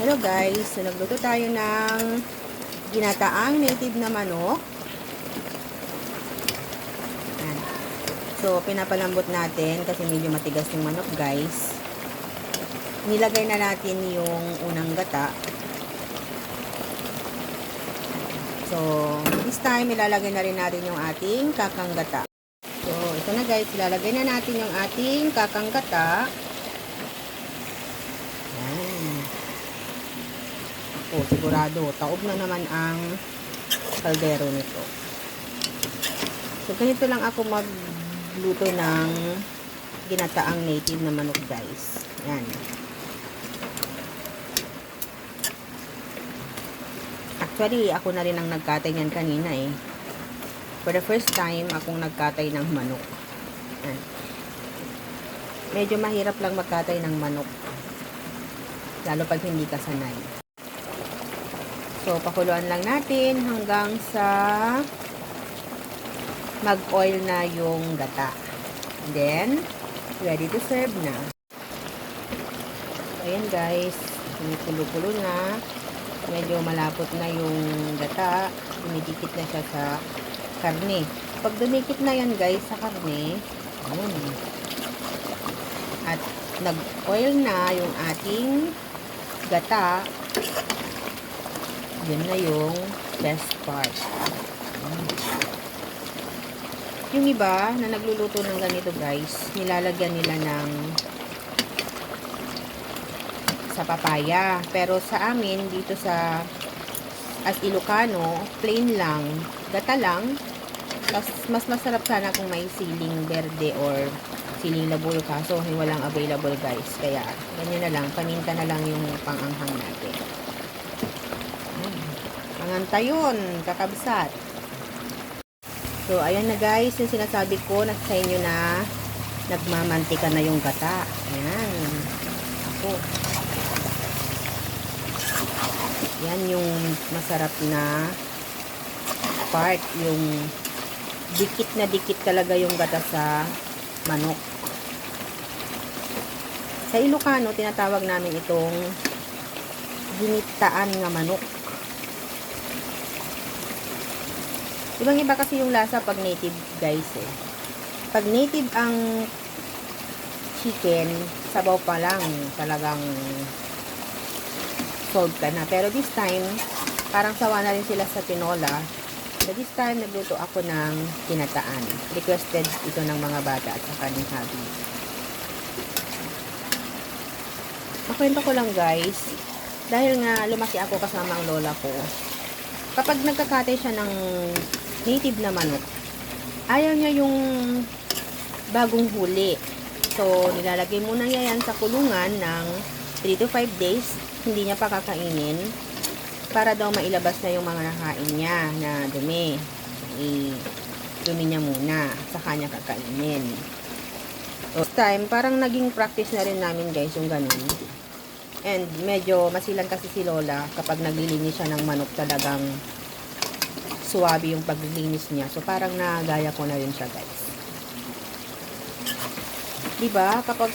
Hello guys, so nagluto tayo ng ginataang native na manok. Ayan. So pinapalambot natin kasi medyo matigas yung manok guys. Nilagay na natin yung unang gata. So this time ilalagay na rin natin yung ating kakang gata. So ito na guys, ilalagay na natin yung ating kakang gata. Sigurado, taob na naman ang kaldero nito. So, ganito lang ako magluto ng ginataang native na manok guys. Yan. Actually, ako na rin ang nagkatay niyan kanina eh. For the first time, akong nagkatay ng manok. Yan. Medyo mahirap lang magkatay ng manok. Lalo pag hindi ka sanay. So, pakuluan lang natin hanggang sa mag-oil na yung gata. And then, ready to serve na. So, ayan guys, kumukulo-kulo na. Medyo malapot na yung gata. Dumidikit na siya sa karne. Pag dumikit na yan guys sa karne, ayun. At nag-oil na yung ating gata, yun na yung best part. Yung iba na nagluluto ng ganito guys, nilalagyan nila ng sa papaya. Pero sa amin, dito sa as Ilocano, plain lang, gata lang. Mas masarap sana kung may siling berde or siling labuyo, kaso walang available guys. Kaya ganyan na lang, paminta na lang yung pang-anghang natin. Manganta yun, kakabsat. So, ayan na guys, yung sinasabi ko na sa inyo na nagmamantika na yung gata. Ayan. Ako. Yan yung masarap na part. Yung dikit na dikit talaga yung gata sa manok. Sa Ilocano, tinatawag namin itong ginitaan nga manok. Ibang iba kasi yung lasa pag native guys eh. Pag native ang chicken, sabaw pa lang, talagang sold ka na. Pero this time, parang sawa na rin sila sa tinola. So this time, nagluto ako ng ginataan. Requested ito ng mga bata at saka ng hubby. Makwento ko lang guys, dahil nga lumaki ako kasama ang lola ko, kapag nagkakatay siya ng native na manok, ayaw niya yung bagong huli. So, nilalagay muna niya yan sa kulungan ng 3 to 5 days. Hindi niya pa kakainin para daw mailabas na yung mga nakain niya na dumi. I-dumi niya muna, saka niya kakainin. So, this time, parang naging practice na rin namin guys yung ganun. And medyo masilan kasi si Lola kapag naglilinis siya ng manok, talagang suwabe yung paglilinis niya. So, parang nagaya ko na rin siya, guys. Diba? Kapag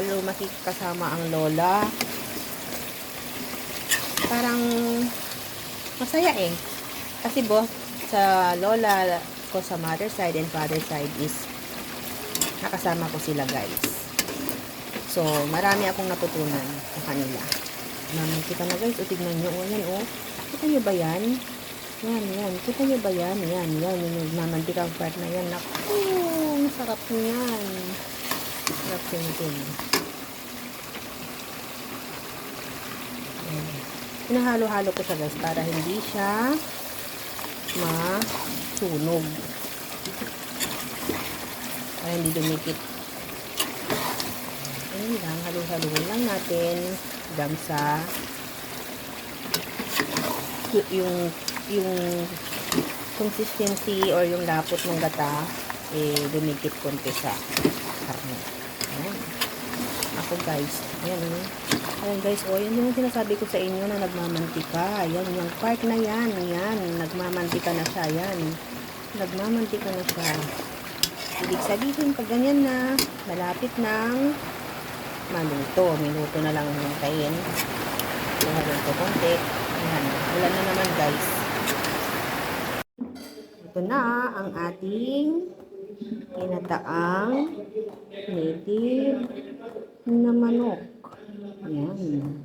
lumaki kasama ang lola, parang masaya eh. Kasi both sa lola ko sa mother side and father side is nakasama ko sila, guys. So, marami akong natutunan sa kanila. Kita na guys, o tignan nyo, yan o. Kita nyo ba yan? Yan. Kita nyo ba yan? Yan. Yung nagmamantikang part na yan. Naku, ang sarap niyan. Sarap sintin. Pinahalo-halo ko siya guys para hindi siya masunog. Para hindi dumikit. Ayun lang, halo-haloin lang natin hanggang sa yung consistency or yung lapot ng gata dumikit konti sa karne. Ayan. Ako guys, ayan guys, yan yung sinasabi ko sa inyo na nagmamantika. Ayan, yung part na yan, nagmamantika na siya, nagmamantika na siya. Ibig sabihin, pag ganyan na, malapit ng maluto. Minuto na lang hintayin. Ihalin ko konti. Ayan. Wala na naman guys. Ito na ang ating ginataang native na manok. Ayan.